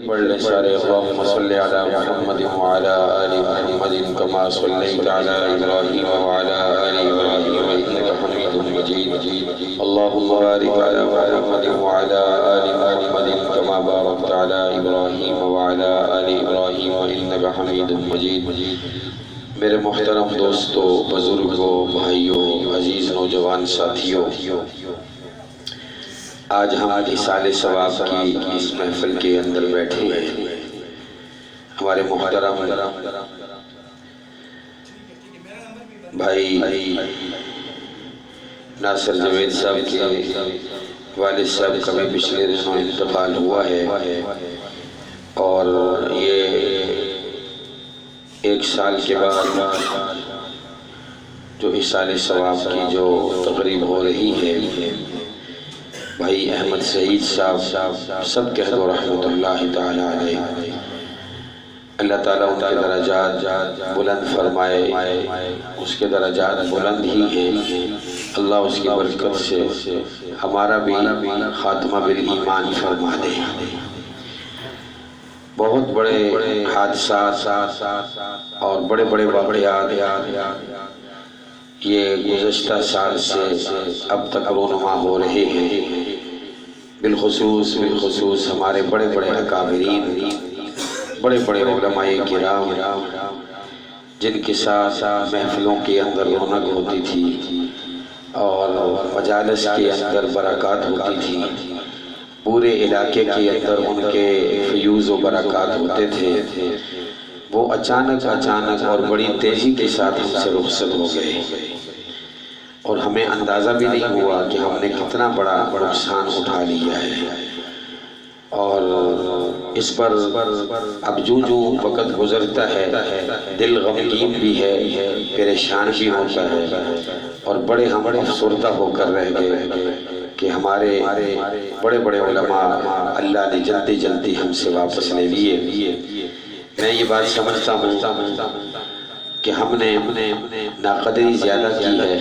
بڑھ سارے اللہم صلی علی محمد وعلی آل محمد کما صلیت علی ابراہیم وعلی آل ابراہیم انکا حمید مجید اللہم بارک علی محمد وعلی آل محمد کما بارکت علی ابراہیم وعلی آل ابراہیم انکا حمید مجید۔ میرے محترم دوستو، بزرگوں، بھائیوں، عزیز نوجوان ساتھیوں، آج ہم اِصال ثواب کی اس محفل کے اندر بیٹھے ہیں۔ ہمارے محترم بھائی ناصر جاوید صاحب کے والد صاحب کا بھی پچھلے دنوں انتقال ہوا ہے، اور یہ ایک سال کے بعد جو اِصال ثواب کی جو تقریب ہو رہی ہے، بھائی احمد سعید صاحب سب کہہ دو رحمت اللہ تعالی علیہ، اللہ تعالیٰ ان کے درجات بلند فرمائے، اس کے درجات بلند ہی ہیں، اللہ اس کی برکت سے ہمارا بھی خاتمہ بالایمان فرما دے۔ بہت بڑے حادثات اور بڑے بڑے واقعات یہ گزشتہ سال سے اب تک رونما ہو رہے ہیں، بالخصوص ہمارے بڑے بڑے اکابرین، بڑے بڑے علماء کرام جن کے ساتھ محفلوں کے اندر رونق ہوتی تھی اور مجالس کے اندر برکات ہوتی تھی، پورے علاقے کے اندر ان کے فیوز و برکات ہوتے تھے، وہ اچانک اور بڑی تیزی کے ساتھ ہم سے رخصت ہو گئے، اور ہمیں اندازہ بھی نہیں ہوا کہ ہم نے کتنا بڑا نقصان اٹھا لیا ہے۔ اور اس پر اب جو وقت گزرتا ہے دل غمگین بھی ہے، پریشان بھی ہوتا ہے، اور بڑے ہم افسردہ ہو کر رہ گئے کہ ہمارے بڑے بڑے علماء اللہ نے جلدی ہم سے واپس لے لیے۔ میں یہ بات سمجھتا ہوں کہ ہم نے ناقدری زیادہ کی ہے،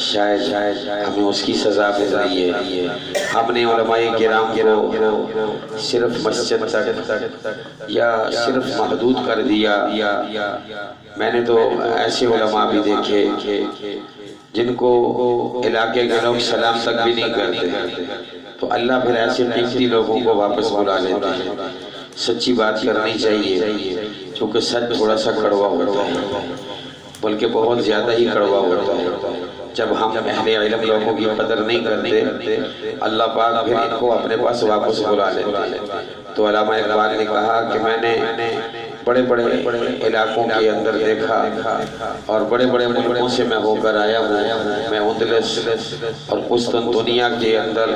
شاید ہمیں اس کی سزا مل رہی ہے۔ ہم نے علماء کرام کو صرف مسجد تک یا صرف محدود کر دیا۔ میں نے تو ایسے علماء بھی دیکھے جن کو علاقے کے لوگ سلام تک بھی نہیں کرتے، تو اللہ پھر ایسے قیمتی لوگوں کو واپس بلا لیتے ہیں۔ سچی بات کرنی چاہیے، چونکہ سچ تھوڑا سا کڑوا ہوتا ہے، بلکہ بہت زیادہ ہی کڑوا ہوتا ہے۔ جب ہم اہل علم لوگوں کی قدر نہیں کرتے، اللہ پاک پھر ان کو اپنے پاس واپس بلا لیتے ہیں۔ تو علامہ اقبال نے کہا کہ میں نے بڑے بڑے علاقوں کے اندر دیکھا، اور بڑے بڑے ملکوں سے میں ہو کر آیا ہوں۔ میں اندلس اور قسطنطنیہ کے اندر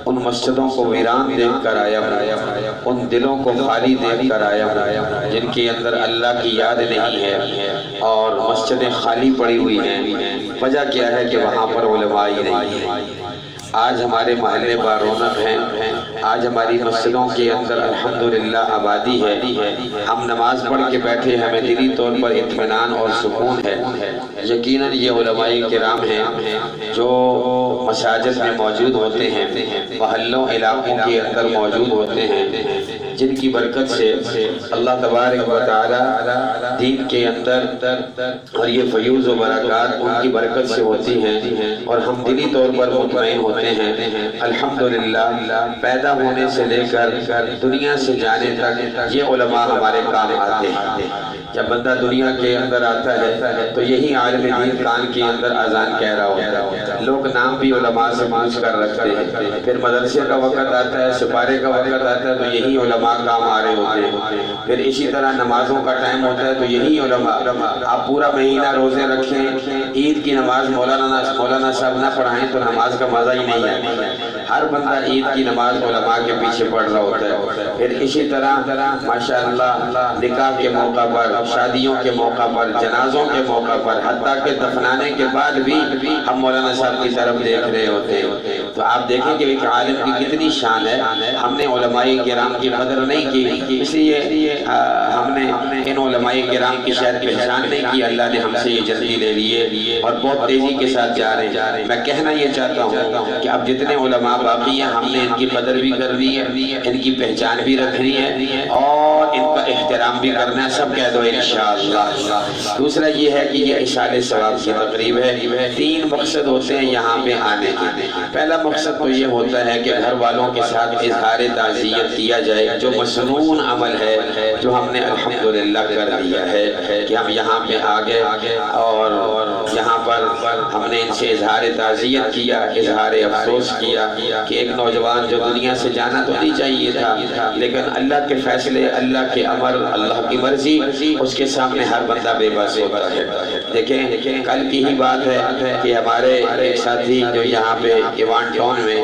ان مسجدوں کو ویران دیکھ کر آیا ہوں، ان دلوں کو خالی دیکھ کر آیا ہوں جن کے اندر اللہ کی یاد نہیں ہے، اور مسجدیں خالی پڑی ہوئی ہیں۔ وجہ کیا ہے کہ وہاں پر علماء ہی نہیں ہیں۔ آج ہمارے محلے بارونق ہیں، آج ہماری مسجدوں کے اندر الحمدللہ آبادی ہے، ہم نماز پڑھ کے بیٹھے، ہمیں دلی طور پر اطمینان اور سکون ہے۔ یقیناً یہ علماء کرام ہیں جو مساجد میں موجود ہوتے ہیں، محلوں علاقوں کے اندر موجود ہوتے ہیں، جن کی برکت سے اللہ تبارک و تعالی دین کے اندر اور یہ فیوز و برکات ان کی برکت سے ہوتی ہیں، اور ہم دلی طور پر مطمئن ہوتے ہیں۔ الحمدللہ پیدا ہونے سے لے کر دنیا سے جانے تک یہ علماء ہمارے کام آتے ہیں۔ جب بندہ دنیا کے اندر آتا ہے تو یہی عالم دین کان کے اندر اذان کہہ رہا ہوتا ہے، لوگ نام بھی علماء سے پوچھ کر رکھتے ہیں۔ پھر مدرسے کا وقت آتا ہے، سپارے کا وقت آتا ہے، تو یہی علماء کام آ رہے ہوتے ہیں۔ پھر اسی طرح نمازوں کا ٹائم ہوتا ہے تو یہی علماء، آپ پورا مہینہ روزے رکھیں، عید کی نماز مولانا صاحب نہ پڑھائیں تو نماز کا مزہ ہی نہیں ہے۔ ہر بندہ عید کی نماز علماء کے پیچھے پڑھ رہا ہوتا ہے۔ پھر اسی طرح ماشاءاللہ نکاح کے موقع پر، شادیوں کے موقع پر، جنازوں کے موقع پر، حتیٰ کہ دفنانے کے بعد بھی ہم مولانا صاحب کی طرف دیکھ رہے ہوتے ہیں۔ تو آپ دیکھیں کہ ایک عالم کی کتنی شان ہے. ہم نے علماء کرام کی قدر نہیں کی، اس لیے ہم نے ان علماء کرام کی شاید پہچان نہیں کی. اللہ نے ہم سے یہ جلدی لے لیے اور بہت تیزی کے ساتھ جا رہے ہیں. میں کہنا یہ چاہتا ہوں کہ اب جتنے علماء باقی ہیں ہم نے ان کی قدر بھی کرنی ہے، ان کی پہچان بھی رکھنی ہے اور ان کا احترام بھی کرنا ہے. سب کہہ دو انشاءاللہ. دوسرا یہ ہے کہ یہ اشارے ثواب کی تقریب ہے. 3 مقصد ہوتے ہیں یہاں پہ آنے کے. پہلا مقصد تو یہ ہوتا ہے کہ گھر والوں کے ساتھ اظہار تعزیت کیا جائے، جو مسنون عمل ہے جو ہم نے الحمدللہ کر دیا ہے کہ ہم یہاں پہ آگے اور یہاں پر ہم نے ان سے اظہار تعزیت کیا، اظہار افسوس کیا کہ ایک نوجوان جو دنیا سے جانا تو نہیں چاہیے تھا، لیکن اللہ کے فیصلے، اللہ کے امر، اللہ کی مرضی، اس کے سامنے ہر بندہ بے بس ہوتا ہے. دیکھیں کل کی ہی بات ہے کہ ہمارے ایک ساتھی جو یہاں پہ ایوان ٹاؤن میں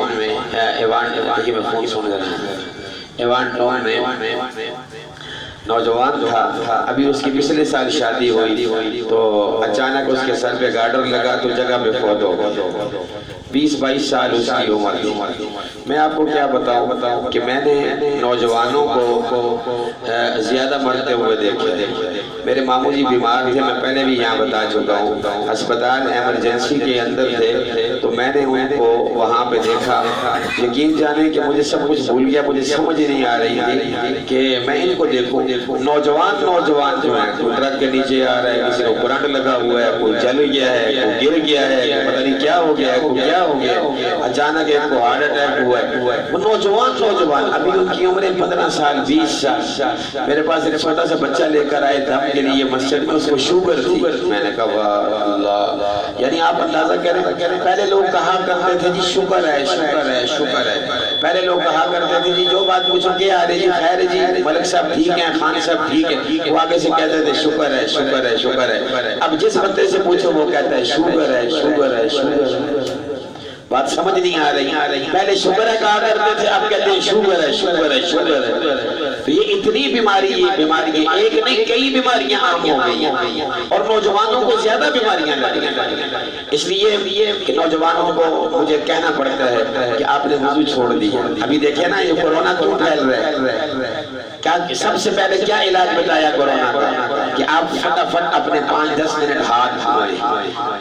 نوجوان تھا، ابھی اس کی پچھلے سال شادی ہوئی تو اچانک اس کے سر پہ گارڈر لگا تو جگہ پہ فوت ہو گیا. 20-22 سال اس کی عمر تھی. میں آپ کو کیا بتاؤں کہ میں نے نوجوانوں کو زیادہ مرتے ہوئے دیکھے. میرے ماموں جی بیمار تھے، میں پہلے بھی یہاں بتا چکا ہوں، ہسپتال ایمرجنسی کے اندر تھے تو میں نے ان کو وہاں پہ دیکھا. یقین جانے کہ مجھے سب کچھ بھول گیا، مجھے سمجھ نہیں آ رہی تھی کہ میں ان کو دیکھوں. نوجوان جو ہیں، کوئی ٹرک کے نیچے آ رہا ہے، کسی کو کرنٹ لگا ہوا ہے، کوئی جل گیا ہے، کوئی گر گیا ہے، پتہ نہیں کیا ہو گیا ہے، کوئی کیا ہو گیا، اچانک ایک کو ہارٹ اٹیک ہوا ہے. وہ نوجوان ابھی ان کی عمریں 15 سال 20 سال. میرے پاس ایک چھوٹا سا بچہ لے کر آئے تھے ہم کے لیے مسجد میں، اس کو شوگر تھی. میں نے کہا واہ اللہ، یعنی آپ اندازہ کریں پہلے لوگ کہا کرتے تھے جی شکر ہے شکر ہے شکر ہے. پہلے لوگ کہا کرتے تھے جی جو بات پوچھو کہ آ رہے جی خیر جی ملک صاحب ٹھیک ہیں، خان صاحب ٹھیک ہے، وہ آگے سے کہتے تھے شکر ہے شکر ہے شکر ہے. اب جس بندے سے پوچھو وہ کہتا ہے شکر ہے شکر ہے شکر ہے. بات سمجھ نہیں آ رہی. پہلے شکر ہے کہا کرتے تھے، اب کہتے ہیں شکر ہے شکر ہے شکر ہے. تو یہ اتنی بیماری ایک نہیں کئی بیماریاں عام ہو گئی ہیں اور نوجوانوں کو زیادہ بیماریاں لگ رہی ہیں. اس لیے کہ نوجوانوں کو مجھے کہنا پڑتا ہے کہ آپ نے وضو چھوڑ دیا. ابھی دیکھیں نا یہ کورونا کیوں پھیل رہا ہے. کیا سب سے پہلے کیا علاج بتایا کورونا کا کہ آپ فٹافٹ اپنے 5-10 منٹ ہاتھ دھوئیں.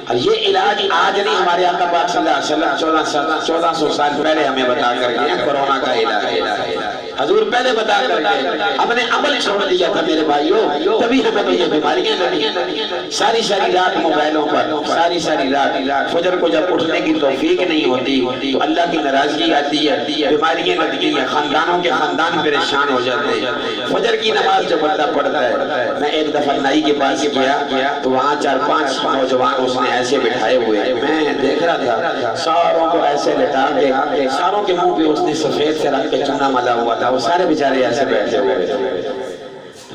اور یہ علاج آج نہیں، ہمارے آقا پاک صلی اللہ علیہ وسلم 1400 سال پہلے ہمیں بتا کر گئے کورونا کا علاج. حضور پہلے بتا کر گئے، ہم نے عمل چھوڑ دیا تھا میرے بھائیوں، تبھی ہمیں تو یہ بیماریاں لگی. ساری رات موبائلوں پر، ساری رات فجر کو جب اٹھنے کی توفیق نہیں ہوتی تو اللہ کی ناراضگی آتی ہے، بیماریاں لگتی ہیں، خاندانوں کے خاندان پریشان ہو جاتے ہیں. فجر کی نماز جب بندہ پڑھتا ہے، میں ایک دفعہ نائی کے پاس گیا تو وہاں 4-5 نوجوان اس نے ایسے بٹھائے ہوئے، میں دیکھ رہا تھا ساروں کو ایسے لٹا کے، ساروں کے منہ پہ اس نے سفید سے رنگ کے چونا ملا ہوا تھا، وہ سارے بیچارے ایسے بیٹھے ہوئے تھے.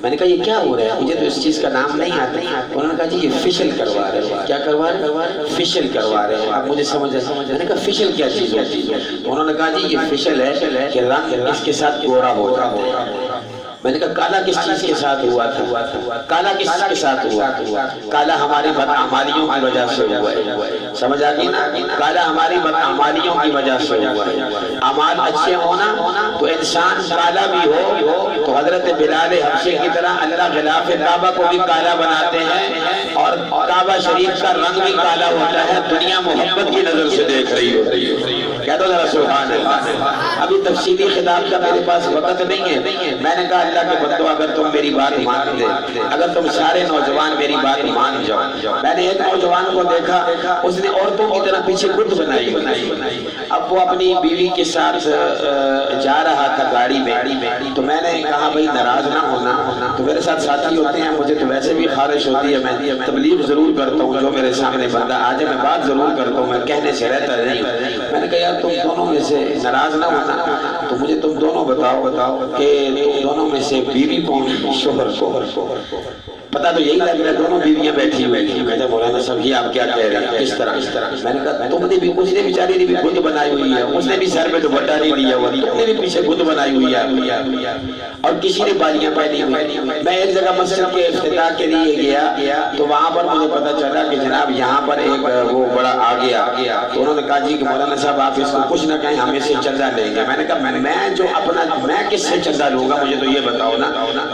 میں نے کہا یہ کیا ہو رہا ہے، مجھے تو اس چیز کا نام نہیں آتا. انہوں نے کہا جی یہ فیشل کروا رہے ہیں. کیا کروا رہے ہیں؟ فیشل کروا رہے ہیں. اب مجھے سمجھ آیا. میں نے کہا فیشل کیا چیز ہوتی ہے؟ انہوں نے کہا جی یہ فیشل ہے کہ رنگ اس کے ساتھ گورا ہو جاتا ہے. میں نے کہا کالا کس چیز کے ساتھ ہوا تھا؟ کالا کس چیز کے ساتھ ہوا؟ کالا ہماری بدعمالیوں کی وجہ سے ہوا ہے. سمجھ آگئی نا؟ کالا ہماری بدعمالیوں کی وجہ سے ہوا ہے. اعمال اچھے ہونا تو انسان کالا بھی ہو تو حضرت بلال حبشی کی طرح اللہ غلاف کعبہ کو بھی کالا بناتے ہیں اور کعبہ شریف کا رنگ بھی کالا ہوتا ہے. دنیا محبت کی نظر سے دیکھ رہی ہوتی ہے. کہہ دو ذرا سبحان اللہ. ابھی تفصیلی خطاب کا میرے پاس وقت نہیں ہے. میں نے کہا اللہ کے بندو اگر تم میری بات مان دے، اگر تم سارے نوجوان میری بات مان جاؤ. میں نے ایک نوجوان کو دیکھا، اس نے عورتوں کی طرح پیچھے گرد بنائی. اب وہ اپنی بیوی کے ساتھ جا رہا تھا گاڑی میں، تو میں نے کہا بھائی ناراض نہ ہونا، تو میرے ساتھ ساتھی ہوتے ہیں، مجھے تو ویسے بھی خارش ہوتی ہے، میں تبلیغ ضرور کرتا ہوں، جو میرے سامنے بندہ آ جائے میں بات ضرور کرتا ہوں، میں کہنے سے رہتا نہیں. میں نے کہا یار تم دونوں میں سے ناراض نہ ہونا. تو تو مجھے تم دونوں بتاؤ کہ تم دونوں میں سے بیوی کون ہے؟ شوہر کو پتہ تو یہی لگ رہا ہے دونوں بیویاں بیٹھی ہوئی ہیں. کہتے مولانا صاحب یہ آپ کیا کہہ رہے ہیں؟ کس طرح؟ میں نے کہا تم نے بھی، اس نے بیچاری نے بھی بت بنائی ہوئی ہے، اس نے بھی سر پہ دوپٹہ نہیں لیا ہوا، تم نے بھی پیچھے بت بنائی ہوئی ہے، اور کسی نے بالیاں پہنی ہوئی. میں ایک جگہ مسجد کے افتتاح کے لیے گیا تو وہاں پر مجھے پتہ چلا کہ جناب یہاں پر ایک وہ بڑا آ گیا تو انہوں نے کہا جی کہ مولانا صاحب آپ اس کو کچھ نہ کہیں، ہمیں سے چندہ لیں گے. میں نے کہا میں جو اپنا، میں کس سے چندہ لوں گا؟ مجھے تو یہ بتاؤ نا،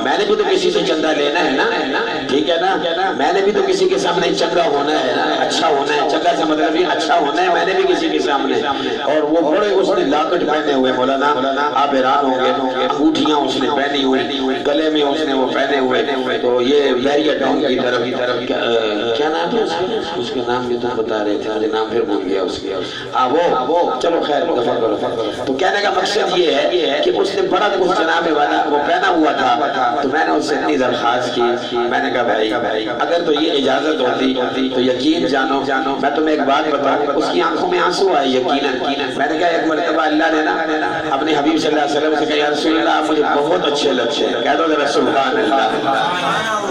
میں نے بھی تو کسی سے چندہ لینا ہے نا، ٹھیک ہے نا، میں نے بھی تو کسی کے سامنے چنگا ہونا ہے نا، اچھا ہونا ہے. چنگا سے مطلب یہ اچھا ہونا ہے، میں نے بھی کسی کے سامنے. اور وہ بڑے اس نے لاکٹ پہنے ہوئے، مولانا آپ حیران ہوں گے، انگوٹھیاں اس نے پہنی ہوئی، گلے میں اس نے وہ پہنے ہوئے. تو یہ بیریا ٹاؤن کی طرف کیا نام ہے اس کے نام بھی تو بتا رہے تھے، مجھے نام پھر بھول گیا اس کے. وہ چلو خیر دفع کرو. تو کہنے کا مقصد یہ ہے کہ اس نے بڑا کچھ جناب والا وہ پہنا ہوا تھا. تو میں نے اس سے اتنی درخواست کی، میں نے کہا بھائی اگر تو یہ اجازت ہوتی تو یقین جانو میں تمہیں ایک بات بتاؤں. اس کی آنکھوں میں آنسو آئے یقیناً. میں نے کہا ایک مرتبہ اللہ نے نا اپنے حبیب صلی اللہ علیہ وسلم سے کہا یا رسول اللہ آپ مجھے بہت اچھے لگتے ہیں. کہہ دو ذرا سبحان اللہ.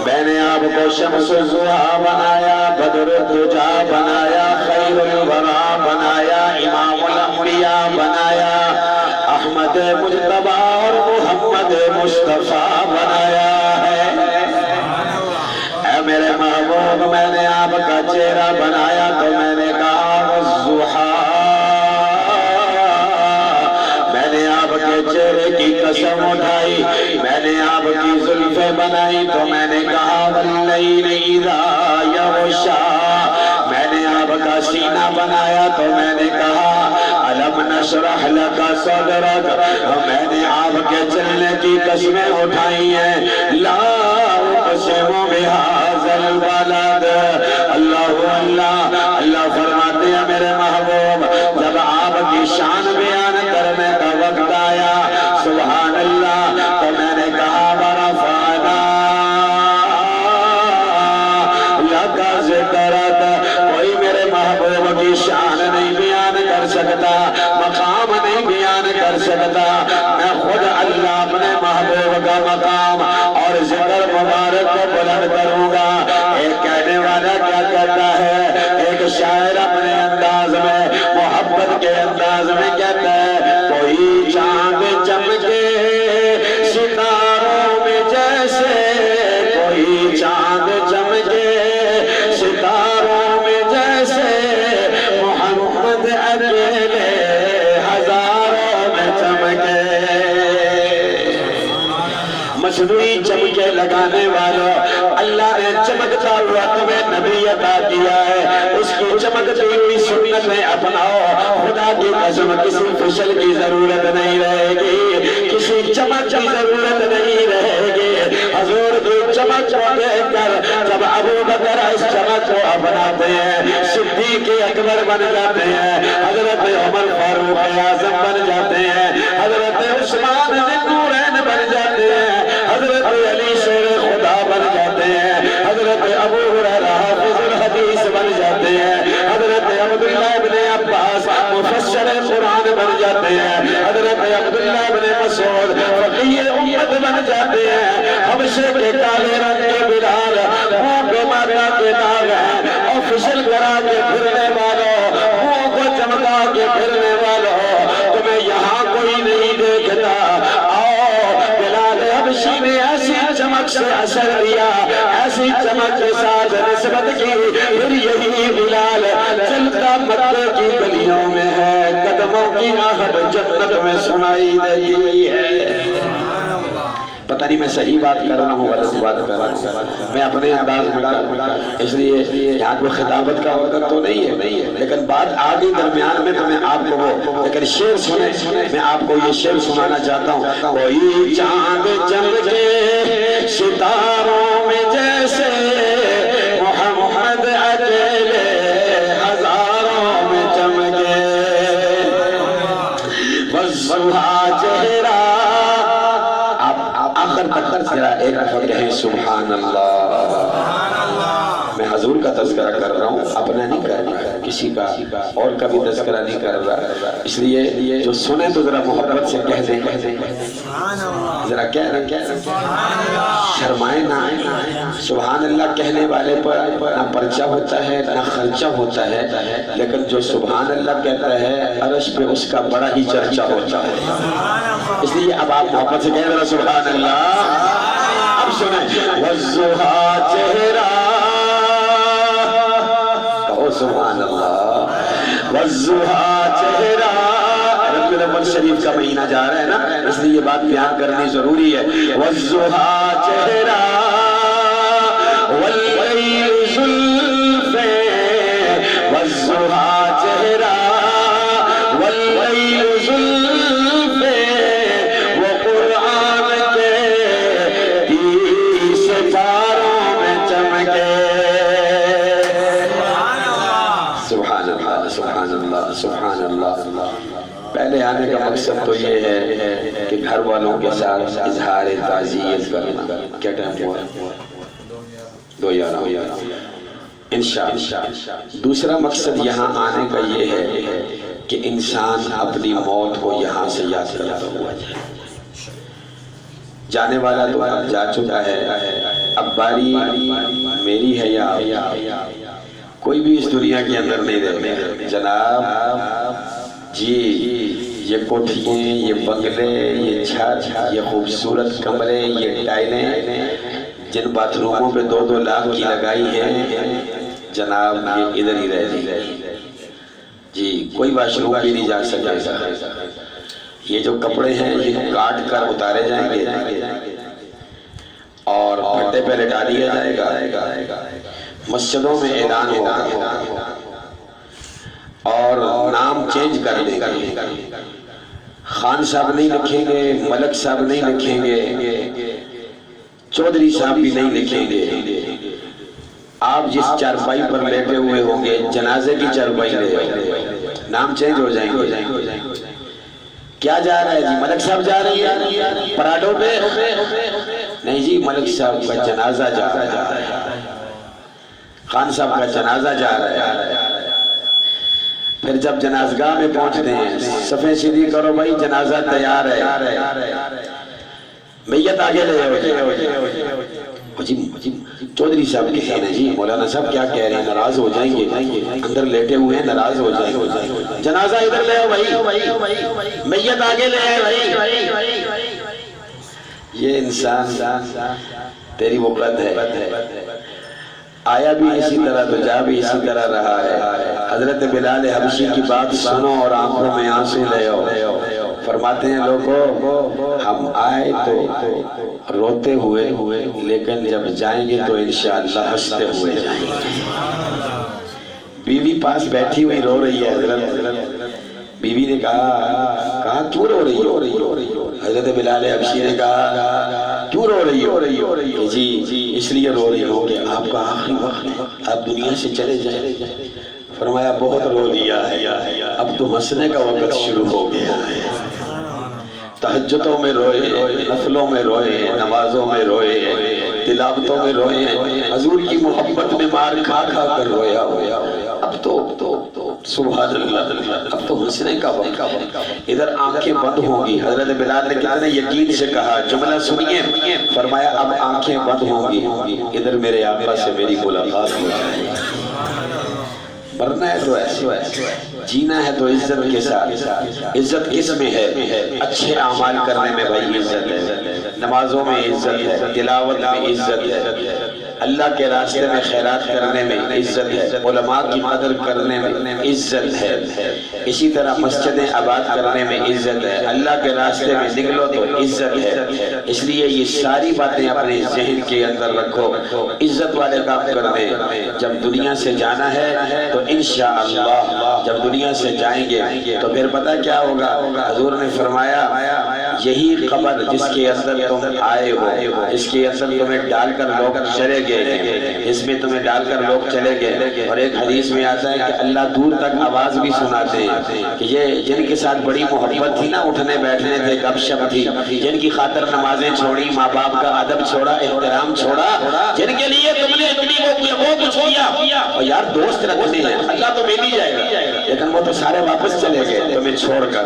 میں نے آپ کو شمس الضحیٰ بنایا، بدر الدجا بنایا، خیر الورا بنایا، امام الانبیاء بنایا، احمد مجتبی اور محمد مصطفیٰ بنایا ہے. اے میرے محبوب میں نے آپ کا چہرہ بنایا تو میں نے کہا والضحیٰ، میں نے آپ کے چہرے کی قسم اٹھائی. میں نے آپ کی زلفیں بنائی تو میں نے کہا واللیل اذا یغشا. میں نے آپ کا سینہ بنایا تو میں نے کہا الم نشرح لک صدرک. میں نے آپ کے چلنے کی قسمیں اٹھائی ہیں. لا اقسم بہذا البلد. اللہ اللہ اللہ فرماتے ہیں میرے محبوب جب آپ کی شان بیان کرنے کا وقت آیا سبحان اللہ تو میں نے کہا ورفعنا لک ذکرک. کوئی میرے محبوب کی شان نہیں بیان کر سکتا، مقام نہیں بیان کر سکتا. میں خود اللہ اپنے محبوب کا مقام اور ذکر مبارک کو بلند کروں گا. ایک کہنے والا کیا کہتا ہے، ایک شاعر اپنے انداز میں محبت کے انداز میں کہتا ہے کوئی چاند چمکے ستاروں میں جیسے، کوئی چاند چمکے ستاروں میں جیسے، محمد اکیلے ہزاروں میں چمکے. مصنوعی چمکے لگانے والوں، اللہ نے چمکتا ہوا تمہیں نبی عطا کیا ہے، اس کی چمکتی ہوئی سنت میں اپناؤ. خدا کی قسم کسی فشل کی ضرورت نہیں رہے گی، کسی چمک کی ضرورت نہیں رہے گی. حضور کی چمک کو دیکھ کر جب ابو بکر اس چمک کو اپناتے ہیں، صدیق اکبر بن جاتے ہیں، حضرت عمر فاروق اعظم بن جاتے ہیں، حضرت عثمان ذوالنورین بن جاتے ہیں، حضرت علی شیر خدا بن جاتے ہیں، حضرت ابو ہریرہ حافظ الحدیث بن جاتے ہیں، حضرت عبداللہ بن عباس مفسر قرآن بن جاتے ہیں، حضرت عبداللہ بن مسعود فقیہ امت بن جاتے ہیں. حبشے کے کالے رنگ کے بلال منہ کو ماتا کے داغ ہیں اور فشل کرا کے پھرنے والوں، منہ کو چمکا کے پھرنے والوں، تمہیں یہاں کوئی نہیں دیکھتا. آؤ بلال حبشی نے ایسی چمک سے اثر دیا، ایسی چمک کے ساتھ نسبت کی، پھر یہی بلال چلتا مکے کی گلیوں میں ہے، قدموں کی آہٹ جنت میں سنائی دیتی ہے. پتہ نہیں میں صحیح بات کر رہا ہوں غلط بات کر رہا ہوں، میں اپنے انداز میں کر رہا ہوں، اس لیے یہاں کوئی خطابت کا وقت تو نہیں ہے، لیکن بات آگے درمیان میں تو میں آپ کو وہ لیکن شعر سنیں. میں آپ کو یہ شعر سنانا چاہتا ہوں. کوئی چاند چمکے ستاروں میں جیسے، محمد اکیلے ہزاروں میں چمکے. والضحیٰ چہرہ، آخر تک ذرا ایک دفعہ کہیں سبحان اللہ. میں حضور کا تذکرہ کر رہا ہوں، اپنا نہیں کر رہا، کسی کا اور کا بھی تذکرہ نہیں کر رہا، اس لیے جو سنیں تو ذرا محبت سے کہہ دیں، ذرا کہہ رہے شرمائے نہ، سبحان اللہ کہنے والے پر نہ پرچہ ہوتا ہے نہ خرچہ ہوتا ہے، لیکن جو سبحان اللہ کہتا ہے عرش پہ اس کا بڑا ہی چرچا ہوتا ہے، اس لیے اب آپ محبت سے کہہ رہے سبحان اللہ۔ اب سنیں وَالضُّحَىٰ چہرہ، کہو سبحان اللہ، وَالضُّحَىٰ چہرہ، ربیع الاول شریف کا مہینہ جا رہا ہے نا، اس لیے یہ بات بیان کرنی ضروری ہے۔ وَالضُّحَىٰ چہرہ وَاللَّيْلِ زُلْفیں، وَالضُّحَىٰ چہرہ وَاللَّيْلِ زُلْفیں، وہ قرآن کے 30 پاروں میں چمکے۔ سبحان اللہ سبحان اللہ سبحان اللہ۔ پہلے آنے کا مقصد تو یہ ہے کہ گھر والوں کے ساتھ اظہار تعزیت کرنا۔ کیا ٹائم ہوا؟ 2:11 انشاءاللہ۔ دوسرا مقصد یہاں آنے کا یہ ہے کہ انسان اپنی موت کو یہاں سے یاد کرتا ہوا جائے۔ جانے والا تو جا چکا ہے، اب باری میری ہے یا کوئی بھی اس دنیا کے اندر نہیں رہے۔ جناب جی، یہ کوٹھیاں، یہ بنگلے، یہ چھت، یہ خوبصورت کمرے، یہ ٹائلیں جن باتھ روموں پہ 2-2 لاکھ کی لگائی ہیں، جناب یہ ادھر ہی رہ جی، کوئی واش روم بھی نہیں جا سکے گا۔ یہ جو کپڑے ہیں یہ کاٹ کر اتارے جائیں گے اور پھٹے پہ لٹا دیا جائے گا، مسجدوں میں اعلان ہوگا اور نام چینج کر دیں گے، خان صاحب نہیں لکھیں گے، ملک صاحب نہیں لکھیں گے، چودھری صاحب بھی نہیں لکھیں گے، آپ جس چارپائی پر لیٹے ہوئے ہوں گے جنازے کی چارپائی لے نام چینج ہو جائیں گے۔ کیا جا رہا ہے جی؟ ملک صاحب جا رہی ہے پراڈو پہ؟ نہیں جی، ملک صاحب کا جنازہ جا رہا ہے، خان صاحب کا جنازہ جا رہا ہے۔ پھر جب جنازگاہ میں پہنچتے ہیں، صفیں سیدھی کرو بھائی، جنازہ تیار ہے، میت آگے لے جاؤ جی۔ چودھری صاحب کہتے ہیں جی، مولانا صاحب کیا کہہ رہے ہیں، ناراض ہو جائیں گے، اندر لیٹے ہوئے ہیں ناراض ہو جائیں گے، جنازہ ادھر لے آؤ بھائی، میت آگے لے آئے بھائی۔ یہ انسان تیری وقت ہے، آیا بھی اسی طرح تو جا بھی اسی طرح رہا ہے۔ حضرت بلال حبشی کی بات سنو اور آنکھوں میں آنسو لے آؤ۔ فرماتے ہیں لوگوں، ہم آئے تو روتے ہوئے، لیکن جب جائیں گے تو انشاءاللہ ہنستے ہوئے جائیں گے۔ بیوی پاس بیٹھی ہوئی رو رہی ہے، بیوی نے کہا کیوں رو رہی ہو؟ حضرت بلال حبشی نے کہا کیوں رو رہی ہو؟ جی اس لیے رو رہی ہو کہ آپ کا آخری وقت ہے، آپ دنیا سے چلے جائیں۔ فرمایا بہت رو لیا ہے، اب تو ہنسنے کا وقت شروع ہو گیا ہے۔ تہجدوں میں روئے، نفلوں میں روئے، نمازوں میں روئے، تلاوتوں میں روئے، حضور کی محبت میں مار کھا کھا کر رویا ہویا، اب تو سبحان اللہ، اب تو ہنسنے کا وقت۔ ادھر آنکھیں بند ہوں گی، حضرت بلال نے کتنے یقین سے کہا، جملہ سنیے، فرمایا اب آنکھیں بند ہوں گی، ادھر میرے آقا سے میری ملاقات ہو جائے۔ مرنا ہے تو ایسے، جینا ہے تو عزت کے ساتھ۔ عزت کس میں ہے؟ اچھے اعمال کرنے میں بھائی عزت ہے، نمازوں میں عزت ہے، تلاوت میں عزت ہے، اللہ کے راستے میں خیرات کرنے میں عزت ہے، علماء کی قدر کرنے میں عزت ہے، اسی طرح مسجدیں آباد کرنے میں عزت ہے، اللہ کے راستے میں نکلو تو عزت ہے۔ اس لیے یہ ساری باتیں اپنے ذہن کے اندر رکھو، عزت والے کام کرنے۔ جب دنیا سے جانا ہے تو انشاءاللہ جب دنیا سے جائیں گے تو پھر پتہ کیا ہوگا؟ حضور نے فرمایا یہی قبر جس کے اندر تم آئے ہو، اس کے اندر تمہیں ڈال کر لوگ چلے گئے، اس میں تمہیں ڈال کر لوگ چلے گئے۔ اور ایک حدیث میں آتا ہے کہ اللہ دور تک آواز بھی سناتے ہیں کہ یہ جن کے ساتھ بڑی محبت تھی نا، اٹھنے بیٹھنے تھے، گپ شپ تھی، جن کی خاطر نمازیں چھوڑی، ماں باپ کا ادب چھوڑا، احترام چھوڑا، جن کے لیے تم نے وہ کچھ کیا، اور یار دوست رکھنے ہیں، اللہ تو مل ہی جائے گا، لیکن وہ تو سارے واپس چلے گئے تمہیں چھوڑ کر،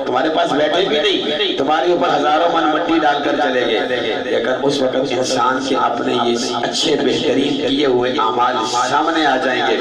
تمہارے پاس بیٹھے بھی نہیں، تمہارے اوپر ہزاروں من مٹی ڈال کر چلے گئے۔ لیکن اس وقت انسان کے اپنے یہ اچھے بہترین کیے ہوئے اعمال سامنے آ جائیں گے،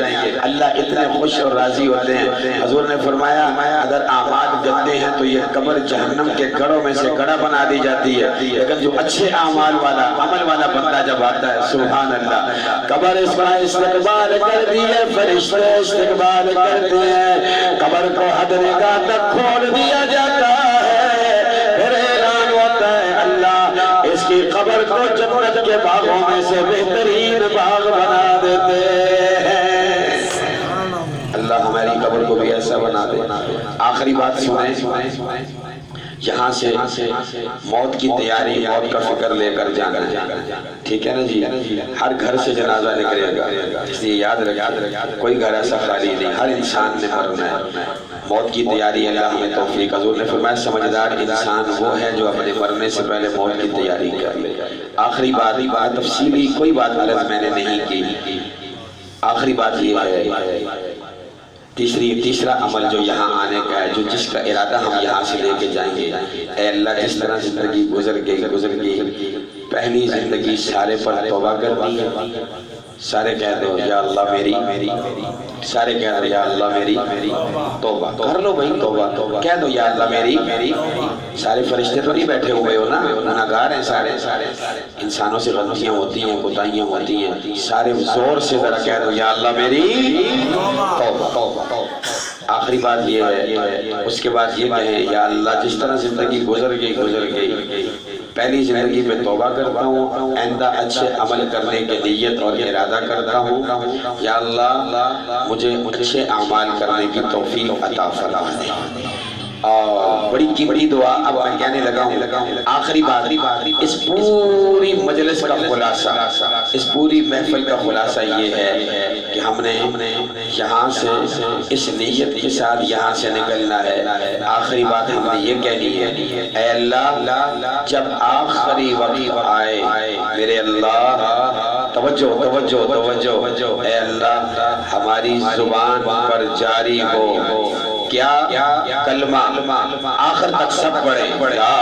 اللہ اتنے خوش اور راضی ہوتے ہیں۔ حضور نے فرمایا اگر اعمال گندے ہیں تو یہ قبر جہنم کے گڑھوں میں سے گڑھا بنا دی جاتی ہے، لیکن جو اچھے اعمال والا عمل والا بندہ جب آتا ہے، سبحان اللہ، قبر اس کا استقبال کرتی ہے، فرشتے استقبال کرتے ہیں، قبر کو حد نگاہ تک کھول دیا جاتا ہے، پھر اعلان ہوتا ہے اللہ اس کی قبر کو جنت کے باغوں میں سے بہترین باغ بنا دیتے ہیں۔ اللہ ہماری قبر کو بھی ایسا بنا دے۔ آخری بات سنیں، یہاں سے موت کی تیاری، موت کا فکر لے کر جانا ہے، ٹھیک ہے نا جی؟ ہر گھر سے جنازہ نکلے گا، اس لیے یاد رکھیں کوئی گھر ایسا خالی نہیں، ہر انسان نے مرنا ہے۔ موت کی تیاری اللہ ہمیں توفیق۔ حضور نے فرمایا سمجھدار انسان وہ ہے جو اپنے مرنے سے پہلے موت کی تیاری کر لے۔ آخری بات، تفصیلی کوئی بات عرض میں نے نہیں کی، آخری بات یہ ہے، تیسرا عمل جو یہاں آنے کا ہے، جو جس کا ارادہ ہم یہاں سے لے کے جائیں گے، اے اللہ جس طرح زندگی گزر گئی، پہلی زندگی سارے پر توبہ کر دی، سارے کہہ دو یا اللہ میری، سارے کہہ دو یا اللہ میری توبہ کر لو بھائی، توبہ کہہ دو یا اللہ میری۔ سارے فرشتے تو نہیں بیٹھے ہوئے ہو نا، گناہگار ہیں سارے، انسانوں سے غلطیاں ہوتی ہیں، کوتاہیاں ہوتی ہیں، سارے زور سے ذرا کہہ دو یا اللہ میری توبہ۔ آخری بات یہ ہے، اس کے بعد یہ کہیں یا اللہ جس طرح زندگی گزر گئی، پہلی زندگی میں توبہ کرتا ہوں، آئندہ اچھے عمل کرنے کے نیت اور ارادہ کرتا ہوں، یا اللہ مجھے اچھے اعمال کرنے کی توفیق عطا فرما دے۔ اور بڑی قیمتی دعا اب میں کہنے لگا ہوں، آخری بات، اس پوری مجلس کا خلاصہ، اس پوری محفل کا خلاصہ یہ ہے کہ ہم نے یہاں سے اس نیت کے ساتھ یہاں سے نکلنا ہے۔ آخری بات ہم نے یہ کہنی ہے، اے اللہ جب آخری وقت آئے، میرے اللہ توجہ، اے اللہ ہماری زبان پر جاری ہو کیا کلمہ، آخر تک سب پڑھیں، لا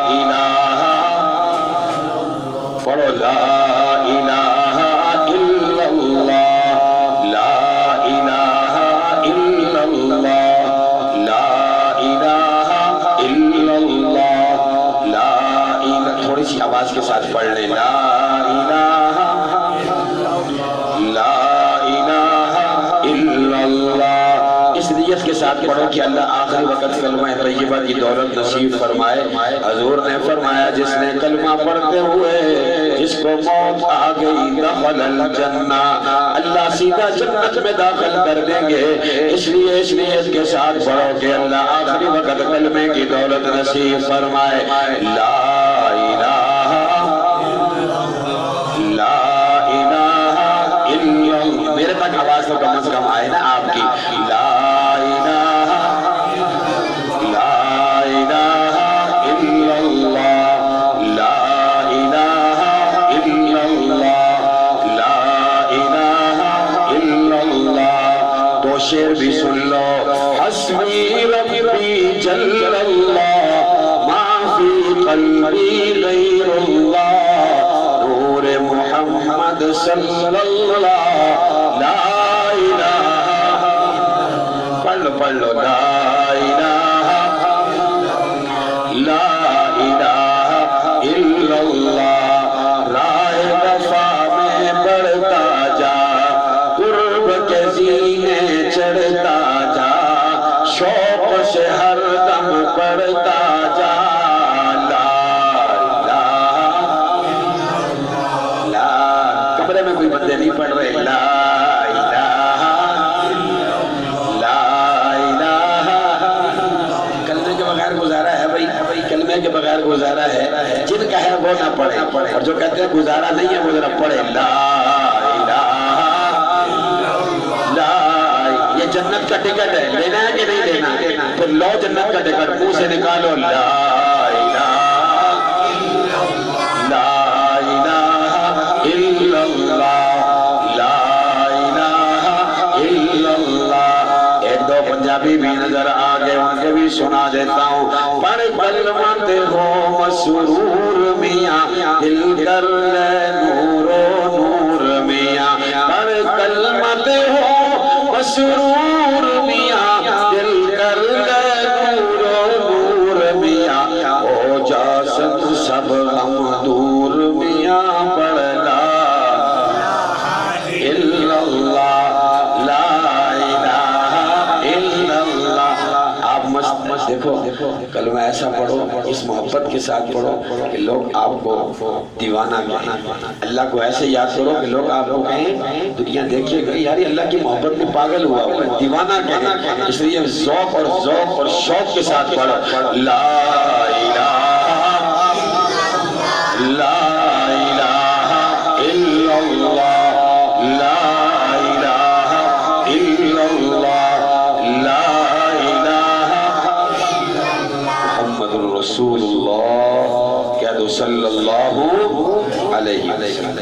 الہ، پڑھو لا الہ الا اللہ، لا الہ الا اللہ، لا الہ الا اللہ، لا الہ، تھوڑی سی آواز کے ساتھ پڑھ لیں، لا الہ، لا الہ الا اللہ۔ اس نیت کے ساتھ پڑھو کہ اللہ آخری وقت کلمہ طیبہ کی دولت نصیب فرمائے۔ حضور نے فرمایا جس نے کلمہ پڑھتے ہوئے جس کو موت آ گئی دخل الجنہ، اللہ سیدھا جنت میں داخل کر دیں گے۔ اس لیے اس نیت کے ساتھ پڑھو کہ اللہ آخری وقت کلمے کی دولت نصیب فرمائے، لا الہ، لا الہ الا اللہ۔ میرے تک آواز تو کم از کم آئے نا آپ کی، لا شعر بھی سن لو، حسبی ربی جل اللہ ما فی قلبی غیر اللہ، نور محمد صلی اللہ، لا الہ، پڑھ لو لا الہ، لا الہ الا اللہ، راہ وفا میں بڑھتا جا، قرب کے زینے چڑھتا جا، شوق سے ہر دم پڑھتا جا، لا الہ، لا، کمرے میں کوئی بندے نہیں پڑھ رہے، لا الہ، لا الہ پڑھے، اور جو کہتے ہیں گزارا نہیں ہے وہ ذرا پڑھے لا الہ لا، یہ جنت کا ٹکٹ ہے، لینا ہے کہ نہیں لینا؟ پھر لو جنت کا ٹکٹ، منہ سے نکالو لا الہ لا الہ الا اللہ لا الہ الا اللہ۔ ایک دو پنجابی بھی نظر آگئے، ان کے بھی سنا دیتا ہوں۔ پڑھ کلمت ہو مسرور میاں، دل کر لے نور و نور میاں۔ پڑھ کلمت ہو مسرور میاں، دل کر لے نور و نور میاں۔ ہو جا سب غم دور میاں، پڑھ لا الا اللہ لا الہ الا اللہ۔ آپ مست دیکھو کلمہ ایسا پڑھو، اس محبت کے ساتھ پڑھو کہ لوگ آپ کو دیوانہ کہیں۔ اللہ کو ایسے یاد کرو کہ لوگ آپ کو کہیں دنیا دیکھیے گئی یاری اللہ کی محبت میں پاگل ہوا ہوا ہے، دیوانہ کہیں۔ اس لیے ذوق اور شوق کے ساتھ پڑھو لا الہ لا الہ الا اللہ لا الہ الا اللہ لا الہ محمد رسول اللہ، کہہ دو صلی اللہ علیہ وسلم۔